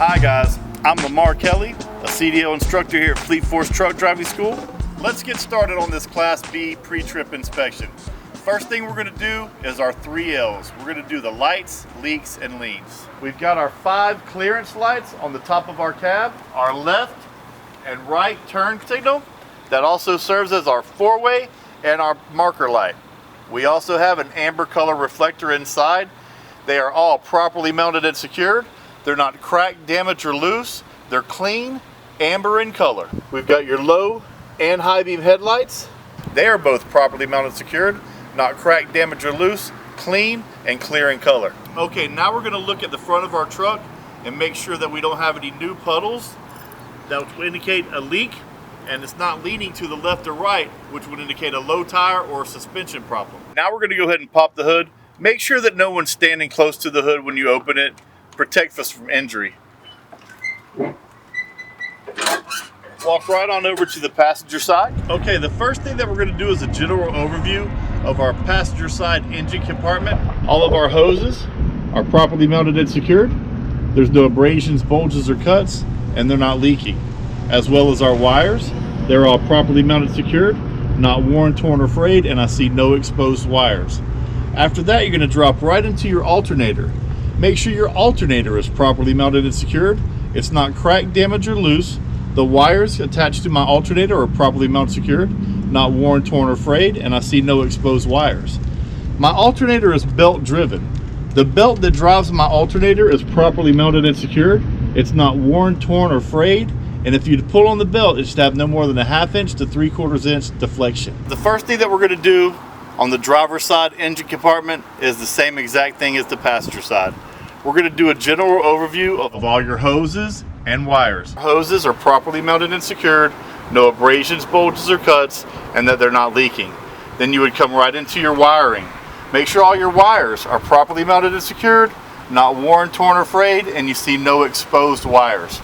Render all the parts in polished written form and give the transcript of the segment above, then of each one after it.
Hi guys, I'm Lamar Kelly, a CDL instructor here at FleetForce Truck Driving School. Let's get started on this Class B pre-trip inspection. First thing we're going to do is our 3 L's. We're going to do the lights, leaks, and leans. We've got our 5 clearance lights on the top of our cab, our left and right turn signal. That also serves as our 4-way and our marker light. We also have an amber color reflector inside. They are all properly mounted and secured. They're not cracked, damaged, or loose. They're clean, amber in color. We've got your low and high beam headlights. They are both properly mounted and secured, not cracked, damaged, or loose, clean and clear in color. Okay, now we're gonna look at the front of our truck and make sure that we don't have any new puddles that would indicate a leak, and it's not leaning to the left or right, which would indicate a low tire or a suspension problem. Now we're gonna go ahead and pop the hood. Make sure that no one's standing close to the hood when you open it. Protect us from injury. Walk right on over to the passenger side. Okay, the first thing that we're going to do is a general overview of our passenger side engine compartment. All of our hoses are properly mounted and secured. There's no abrasions, bulges, or cuts, and they're not leaking. As well as our wires, they're all properly mounted and secured, not worn, torn, or frayed, and I see no exposed wires. After that, you're going to drop right into your alternator. Make sure your alternator is properly mounted and secured. It's not cracked, damaged, or loose. The wires attached to my alternator are properly mounted and secured, not worn, torn, or frayed, and I see no exposed wires. My alternator is belt driven. The belt that drives my alternator is properly mounted and secured. It's not worn, torn, or frayed, and if you pull on the belt, it should have no more than a 1/2 inch to 3/4 inch deflection. The first thing that we're going to do on the driver's side engine compartment is the same exact thing as the passenger side. We're going to do a general overview of all your hoses and wires. Hoses are properly mounted and secured, no abrasions, bulges, or cuts, and that they're not leaking. Then you would come right into your wiring. Make sure all your wires are properly mounted and secured, not worn, torn, or frayed, and you see no exposed wires.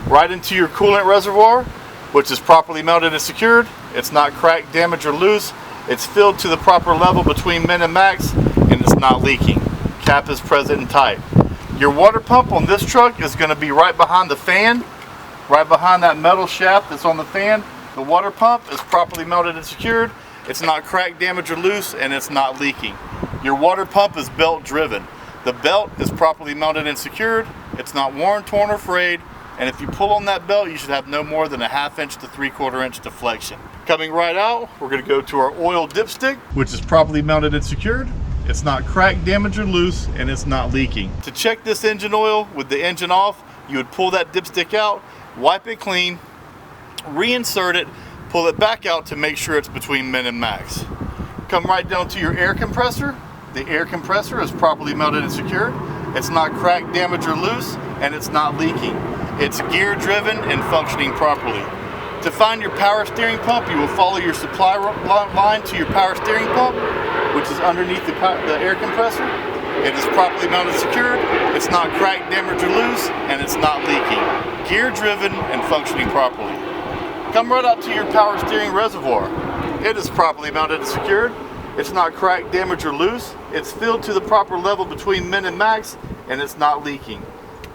Right into your coolant reservoir, which is properly mounted and secured. It's not cracked, damaged, or loose. It's filled to the proper level between min and max, and it's not leaking. Cap is present and tight. Your water pump on this truck is going to be right behind the fan, right behind that metal shaft that's on the fan. The water pump is properly mounted and secured. It's not cracked, damaged, or loose, and it's not leaking. Your water pump is belt driven. The belt is properly mounted and secured. It's not worn, torn, or frayed. And if you pull on that belt, you should have no more than a 1/2 inch to 3/4 inch deflection. Coming right out, we're going to go to our oil dipstick, which is properly mounted and secured. It's not cracked, damaged, or loose, and it's not leaking. To check this engine oil with the engine off, you would pull that dipstick out, wipe it clean, reinsert it, pull it back out to make sure it's between min and max. Come right down to your air compressor. The air compressor is properly mounted and secured. It's not cracked, damaged, or loose, and it's not leaking. It's gear driven and functioning properly. To find your power steering pump, you will follow your supply line to your power steering pump, which is underneath the air compressor. It is properly mounted and secured. It's not cracked, damaged, or loose, and it's not leaking. Gear driven and functioning properly. Come right out to your power steering reservoir. It is properly mounted and secured. It's not cracked, damaged, or loose. It's filled to the proper level between min and max, and it's not leaking.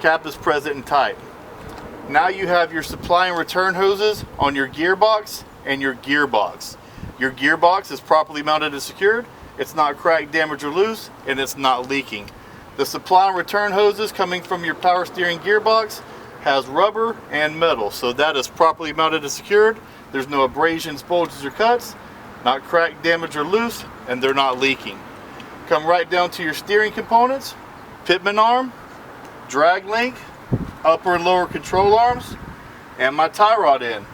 Cap is present and tight. Now you have your supply and return hoses on your gearbox and your gearbox. Your gearbox is properly mounted and secured. It's not cracked, damaged, or loose, and it's not leaking. The supply and return hoses coming from your power steering gearbox has rubber and metal, so that is properly mounted and secured. There's no abrasions, bulges, or cuts, not cracked, damaged, or loose, and they're not leaking. Come right down to your steering components, pitman arm, drag link, upper and lower control arms, and my tie rod end.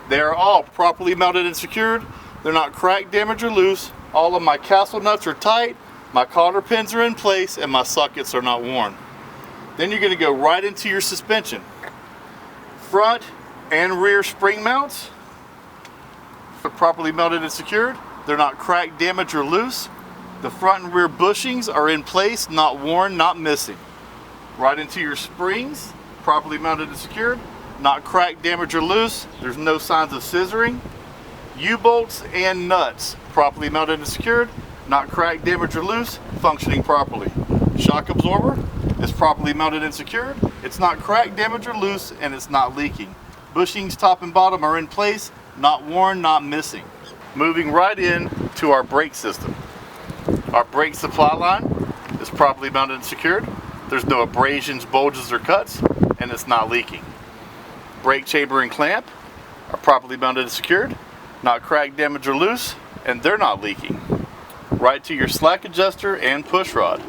They are all properly mounted and secured. They're not cracked, damaged, or loose. All of my castle nuts are tight, my cotter pins are in place, and my sockets are not worn. Then you're going to go right into your suspension. Front and rear spring mounts are properly mounted and secured. They're not cracked, damaged, or loose. The front and rear bushings are in place, not worn, not missing. Right into your springs, properly mounted and secured. Not cracked, damaged, or loose. There's no signs of scissoring. U-bolts and nuts, properly mounted and secured. Not cracked, damaged, or loose. Functioning properly. Shock absorber is properly mounted and secured. It's not cracked, damaged, or loose, and it's not leaking. Bushings top and bottom are in place, not worn, not missing. Moving right in to our brake system. Our brake supply line is properly mounted and secured. There's no abrasions, bulges, or cuts, and it's not leaking. Brake chamber and clamp are properly mounted and secured, not cracked, damaged, or loose, and they're not leaking. Right to your slack adjuster and push rod.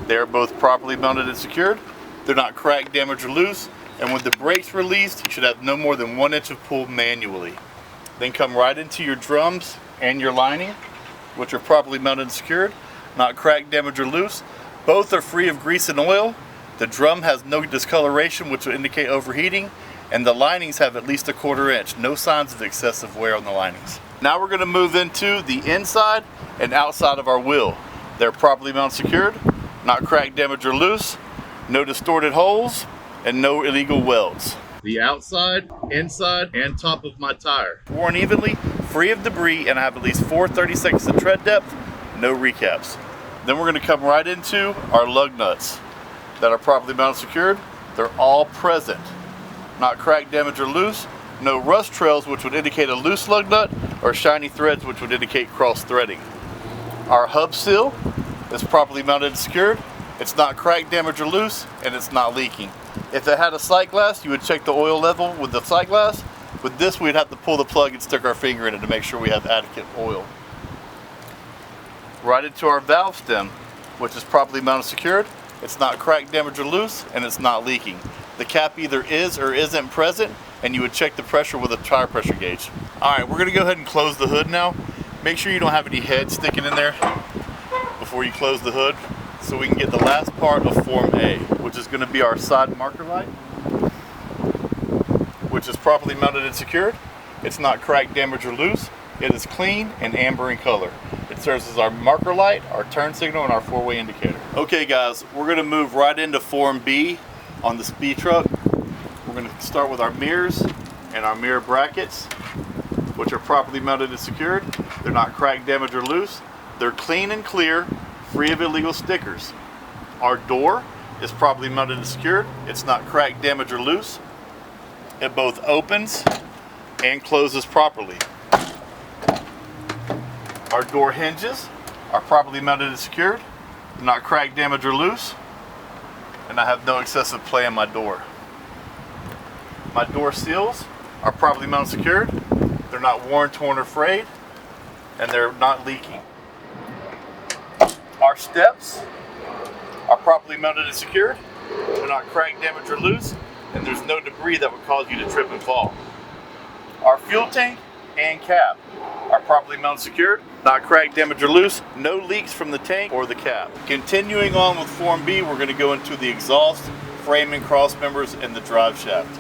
They're both properly mounted and secured. They're not cracked, damaged, or loose, and when the brake's released, you should have no more than 1 inch of pull manually. Then come right into your drums and your lining, which are properly mounted and secured, not cracked, damaged, or loose. Both are free of grease and oil. The drum has no discoloration, which will indicate overheating, and the linings have at least 1/4 inch. No signs of excessive wear on the linings. Now we're going to move into the inside and outside of our wheel. They're properly mounted and secured, not cracked, damaged, or loose, no distorted holes, and no illegal welds. The outside, inside, and top of my tire worn evenly, free of debris, and I have at least 4 30-seconds of tread depth, no recaps. Then we're going to come right into our lug nuts that are properly mounted and secured. They're all present, not cracked, damaged, or loose, no rust trails which would indicate a loose lug nut, or shiny threads which would indicate cross threading. Our hub seal is properly mounted and secured. It's not cracked, damaged, or loose, and it's not leaking. If it had a sight glass, you would check the oil level with the sight glass. With this, we'd have to pull the plug and stick our finger in it to make sure we have adequate oil. Right into our valve stem, which is properly mounted and secured. It's not cracked, damaged, or loose, and it's not leaking. The cap either is or isn't present, and you would check the pressure with a tire pressure gauge. Alright, we're going to go ahead and close the hood now. Make sure you don't have any head sticking in there before you close the hood, so we can get the last part of Form A, which is going to be our side marker light, which is properly mounted and secured. It's not cracked, damaged, or loose. It is clean and amber in color. It serves as our marker light, our turn signal, and our 4-way indicator. Okay guys, we're going to move right into Form B on the speed truck. We're going to start with our mirrors and our mirror brackets, which are properly mounted and secured. They're not cracked, damaged, or loose. They're clean and clear, free of illegal stickers. Our door is properly mounted and secured. It's not cracked, damaged, or loose. It both opens and closes properly. Our door hinges are properly mounted and secured, not cracked, damaged, or loose, and I have no excessive play on my door. My door seals are properly mounted and secured. They're not worn, torn, or frayed, and they're not leaking. Our steps are properly mounted and secured. They're not cracked, damaged, or loose, and there's no debris that would cause you to trip and fall. Our fuel tank and cap are properly mounted and secured, not cracked, damaged, or loose, no leaks from the tank or the cap. Continuing on with Form B, we're going to go into the exhaust, frame and cross members, and the drive shaft.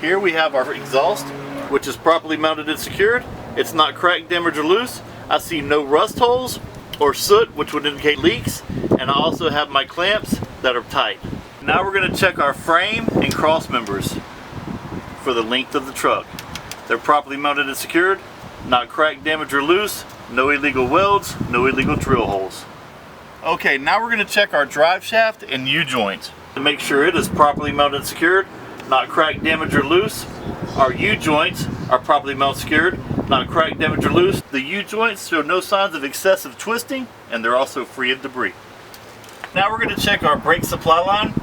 Here we have our exhaust, which is properly mounted and secured. It's not cracked, damaged, or loose. I see no rust holes or soot, which would indicate leaks, and I also have my clamps that are tight. Now we're going to check our frame and cross members for the length of the truck. They're properly mounted and secured, not cracked, damaged, or loose, no illegal welds, no illegal drill holes. Okay, now we're going to check our drive shaft and U-joint to make sure it is properly mounted and secured, not cracked, damaged, or loose. Our U-joints are properly mounted and secured, not cracked, damaged, or loose. The U-joints show no signs of excessive twisting, and they're also free of debris. Now we're going to check our brake supply line,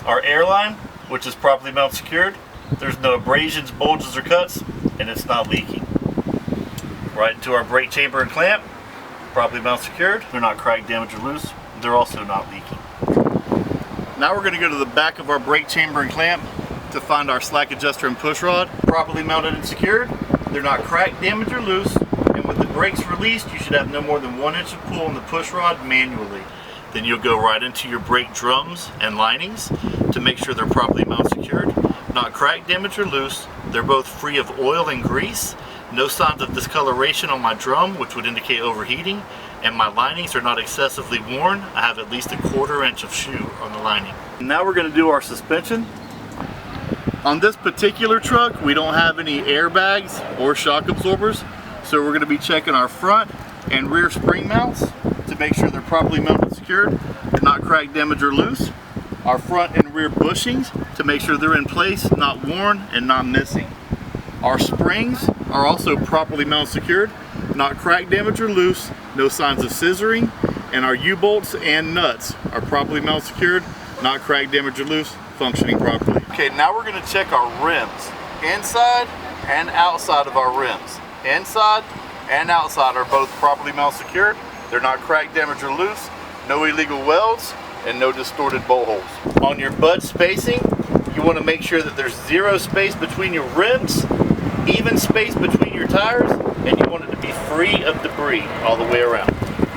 our air line, which is properly mounted and secured. There's no abrasions, bulges, or cuts, and it's not leaking. Right into our brake chamber and clamp, properly mounted and secured. They're not cracked, damaged, or loose. They're also not leaking. Now we're going to go to the back of our brake chamber and clamp to find our slack adjuster and push rod, properly mounted and secured. They're not cracked, damaged, or loose, and with the brakes released, you should have no more than 1 inch of pull on the push rod manually. Then you'll go right into your brake drums and linings to make sure they're properly mounted and secured. Not cracked, damaged, or loose. They're both free of oil and grease. No signs of discoloration on my drum, which would indicate overheating, and my linings are not excessively worn. I have at least 1/4 inch of shoe on the lining. Now we're going to do our suspension. On this particular truck, we don't have any airbags or shock absorbers, so we're going to be checking our front and rear spring mounts to make sure they're properly mounted and secured, not cracked, damaged, or loose. our front and rear bushings to make sure they're in place, not worn and not missing. Our springs are also properly mounted secured, not cracked, damaged, or loose, no signs of scissoring, and our U-bolts and nuts are properly mounted secured, not cracked, damaged, or loose, functioning properly. Okay, now we're going to check our rims. Inside and outside of our rims. Inside and outside are both properly mounted secured. They're not cracked, damaged, or loose, no illegal welds, and no distorted bolt holes. On your bud spacing, you want to make sure that there's zero space between your rims, even space between your tires, and you want it to be free of debris all the way around.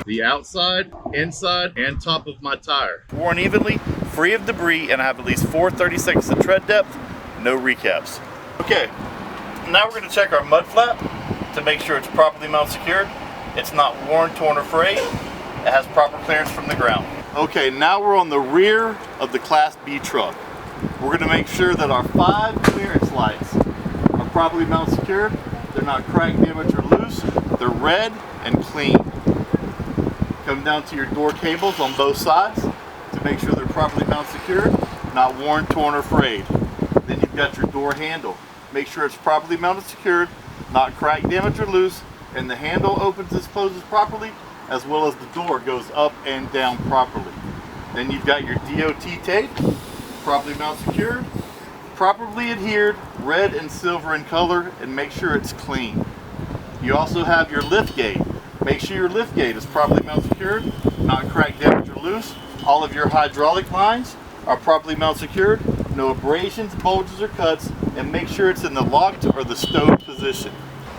The outside, inside, and top of my tire worn evenly, free of debris, and I have at least 4 30-seconds of tread depth, no recaps. Okay, now we're going to check our mud flap to make sure it's properly mounted secured. It's not worn, torn, or frayed. It has proper clearance from the ground. Okay, now we're on the rear of the Class B truck. We're going to make sure that our 5 clearance lights are properly mounted secured. They're not cracked, damaged, or loose. They're red and clean. Come down to your door cables on both sides to make sure they're properly mounted secured, not worn, torn, or frayed. Then you've got your door handle. Make sure it's properly mounted secured, not cracked, damaged, or loose, and the handle opens and closes properly, as well as the door goes up and down properly. Then you've got your DOT tape, properly mounted secured, properly adhered, red and silver in color, and make sure it's clean. You also have your lift gate. Make sure your lift gate is properly mounted secured, not cracked, damaged, or loose. All of your hydraulic lines are properly mounted secured, no abrasions, bulges, or cuts, and make sure it's in the locked or the stowed position.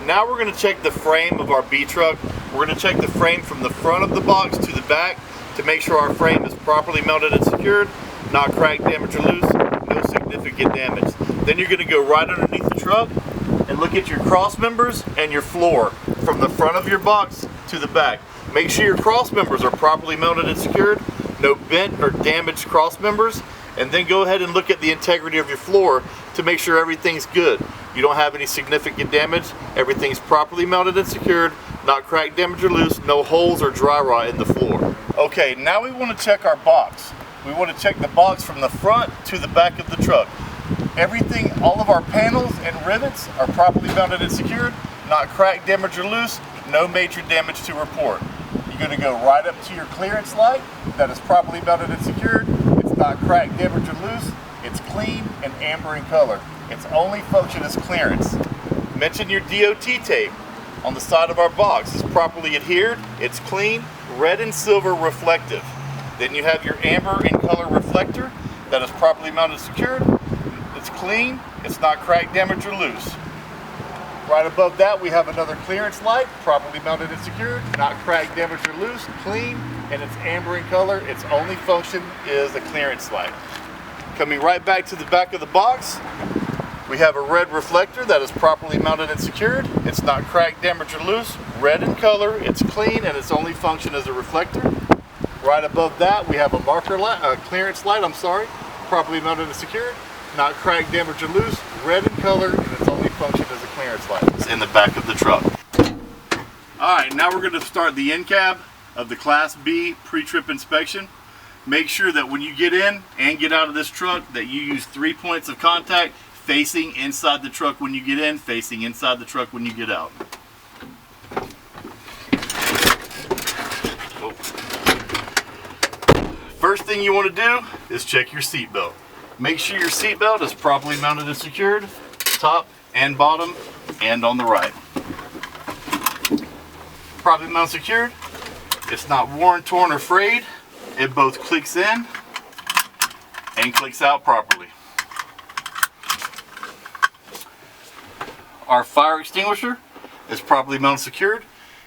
Now we're going to check the frame of our B truck. We're going to check the frame from the front of the box to the back to make sure our frame is properly mounted and secured, not cracked, damaged, or loose, no significant damage. Then you're going to go right underneath the truck and look at your cross members and your floor from the front of your box to the back. Make sure your cross members are properly mounted and secured, no bent or damaged cross members, and then go ahead and look at the integrity of your floor to make sure everything's good. You don't have any significant damage, everything's properly mounted and secured, not cracked, damaged, or loose, no holes or dry rot in the floor. Okay, now we want to check our box. We want to check the box from the front to the back of the truck. Everything, all of our panels and rivets are properly mounted and secured, not cracked, damaged, or loose, no major damage to report. You're going to go right up to your clearance light that is properly mounted and secured. It's not cracked, damaged, or loose. It's clean and amber in color. Its only function is clearance. Mention your DOT tape on the side of our box. It's properly adhered. It's clean, red and silver reflective. Then you have your amber in color reflector that is properly mounted and secured. It's clean. It's not cracked, damaged, or loose. Right above that, we have another clearance light, properly mounted and secured, not cracked, damaged, or loose, clean, and it's amber in color. Its only function is a clearance light. Coming right back to the back of the box, we have a red reflector that is properly mounted and secured. It's not cracked, damaged, or loose, red in color, it's clean, and its only function is a reflector. Right above that, we have a marker light, a clearance light, properly mounted and secured, not cracked, damaged, or loose, red in color, and its only function is a clearance light. It's in the back of the truck. Alright, now we're going to start the end cab of the Class B pre-trip inspection. Make sure that when you get in and get out of this truck that you use 3 points of contact facing inside the truck when you get in, facing inside the truck when you get out. First thing you want to do is check your seat belt. Make sure your seat belt is properly mounted and secured, top and bottom, and on the right. Properly mounted and secured. It's not worn, torn, or frayed. It both clicks in and clicks out properly. Our fire extinguisher is properly mounted and secured.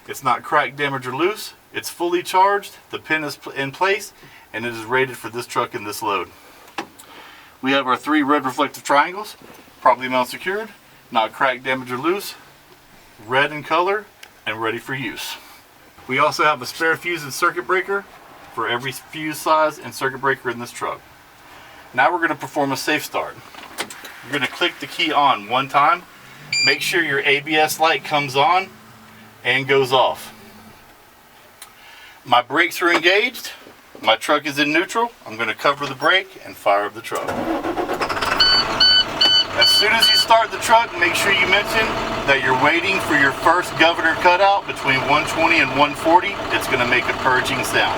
It's not cracked, damaged, or loose. It's fully charged. The pin is in place, and it is rated for this truck and this load. We have our 3 red reflective triangles, properly mounted and secured, not cracked, damaged, or loose, red in color, and ready for use. We also have a spare fuse and circuit breaker for every fuse size and circuit breaker in this truck. Now we're going to perform a safe start. You're going to click the key on one time. Make sure your ABS light comes on and goes off. My brakes are engaged. My truck is in neutral. I'm going to cover the brake and fire up the truck. As soon as you start the truck, make sure you mention that you're waiting for your first governor cutout between 120 and 140. It's going to make a purging sound.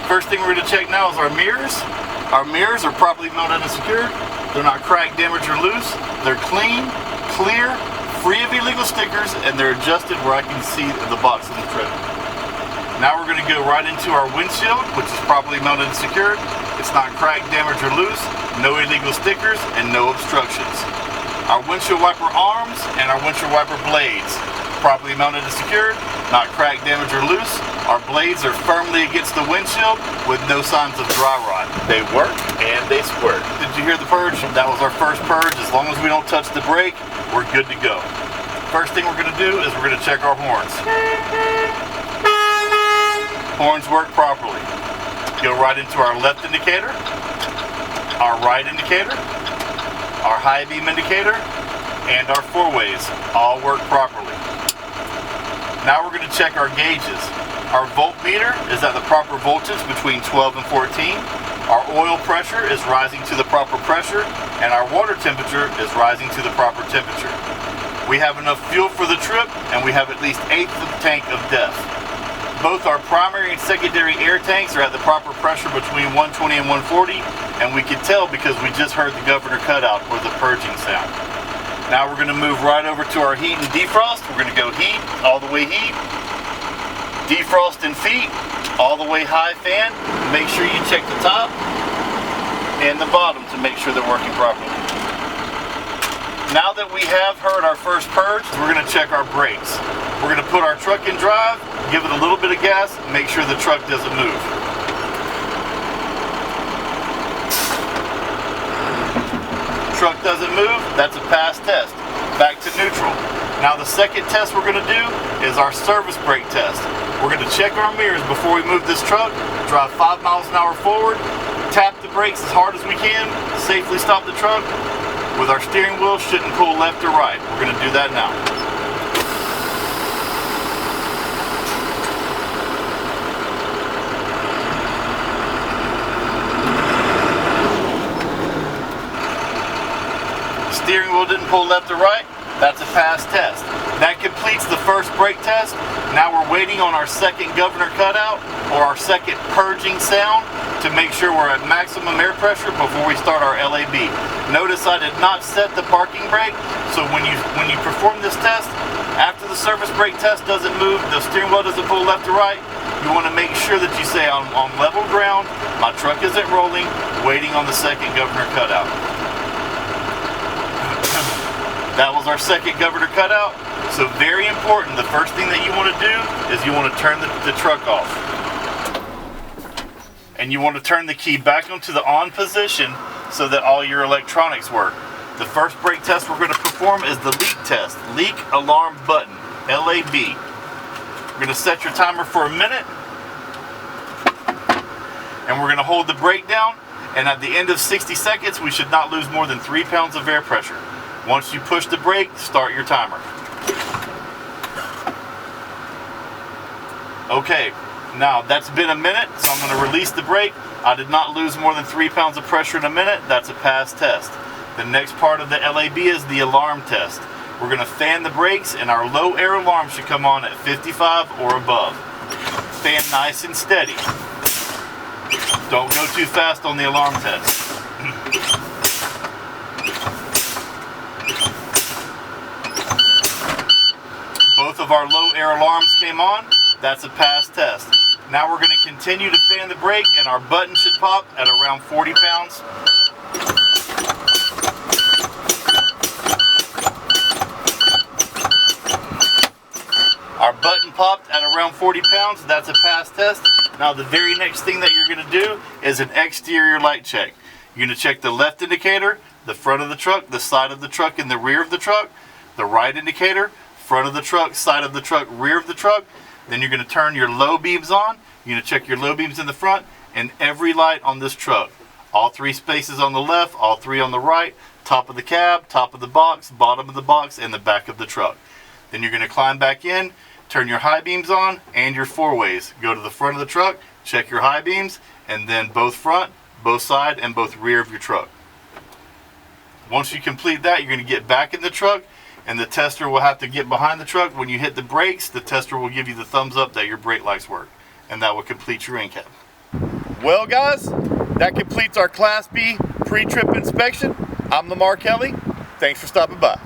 First thing we're going to check now is our mirrors. Our mirrors are properly mounted and secured. They're not cracked, damaged, or loose. They're clean, clear, free of illegal stickers, and they're adjusted where I can see the box in the trim. Now we're going to go right into our windshield, which is properly mounted and secured. It's not cracked, damaged, or loose, no illegal stickers, and no obstructions. Our windshield wiper arms and our windshield wiper blades, properly mounted and secured, not cracked, damaged, or loose. Our blades are firmly against the windshield with no signs of dry rot. They work and they squirt. Did you hear the purge? That was our first purge. As long as we don't touch the brake, we're good to go. First thing we're going to do is we're going to check our horns. Horns work properly. Go right into our left indicator, our right indicator, our high beam indicator, and our four-ways all work properly. Now we're going to check our gauges. Our voltmeter is at the proper voltage between 12 and 14. Our oil pressure is rising to the proper pressure, and our water temperature is rising to the proper temperature. We have enough fuel for the trip, and we have at least 1/8 of the tank of DEF. Both our primary and secondary air tanks are at the proper pressure between 120 and 140, and we can tell because we just heard the governor cutout or the purging sound. Now we're going to move right over to our heat and defrost. We're going to go heat, all the way heat, defrost and feet, all the way high fan. Make sure you check the top and the bottom to make sure they're working properly. Now that we have heard our first purge, we're going to check our brakes. We're going to put our truck in drive, give it a little bit of gas, make sure the truck doesn't move. Truck doesn't move, that's a pass test. Back to neutral. Now the second test we're going to do is our service brake test. We're going to check our mirrors before we move this truck, drive 5 miles an hour forward, tap the brakes as hard as we can, safely stop the truck. With our steering wheel, shouldn't pull left or right. We're going to do that now. Steering wheel didn't pull left or right. That's a pass test. That completes the first brake test. Now we're waiting on our second governor cutout or our second purging sound to make sure we're at maximum air pressure before we start our LAB. Notice I did not set the parking brake, so when you perform this test, after the service brake test doesn't move, the steering wheel doesn't pull left or right, you want to make sure that you say on level ground, my truck isn't rolling, waiting on the second governor cutout. That was our second governor cutout. So very important, the first thing that you want to do is you want to turn the truck off. And you want to turn the key back onto the on position so that all your electronics work. The first brake test we're going to perform is the leak test. Leak alarm button, LAB. We're going to set your timer for a minute. And we're going to hold the brake down. And at the end of 60 seconds, we should not lose more than 3 pounds of air pressure. Once you push the brake, start your timer. Okay, now that's been a minute, so I'm going to release the brake. I did not lose more than 3 pounds of pressure in a minute. That's a pass test. The next part of the LAB is the alarm test. We're going to fan the brakes, and our low air alarm should come on at 55 or above. Fan nice and steady. Don't go too fast on the alarm test. Both of our low air alarms came on. That's a pass test. Now we're going to continue to fan the brake, and our button should pop at around 40 pounds. Our button popped at around 40 pounds. That's a pass test. Now the very next thing that you're going to do is an exterior light check. You're going to check the left indicator, the front of the truck, the side of the truck, and the rear of the truck, the right indicator, front of the truck, side of the truck, rear of the truck. Then you're going to turn your low beams on. You're going to check your low beams in the front and every light on this truck. All 3 spaces on the left, all 3 on the right, top of the cab, top of the box, bottom of the box, and the back of the truck. Then you're going to climb back in, turn your high beams on and your four ways. Go to the front of the truck, check your high beams, and then both front, both side, and both rear of your truck. Once you complete that, you're going to get back in the truck, and the tester will have to get behind the truck. When you hit the brakes, the tester will give you the thumbs up that your brake lights work, and that will complete your in-cab. Well guys, that completes our Class B pre-trip inspection. I'm Lamar Kelly. Thanks for stopping by.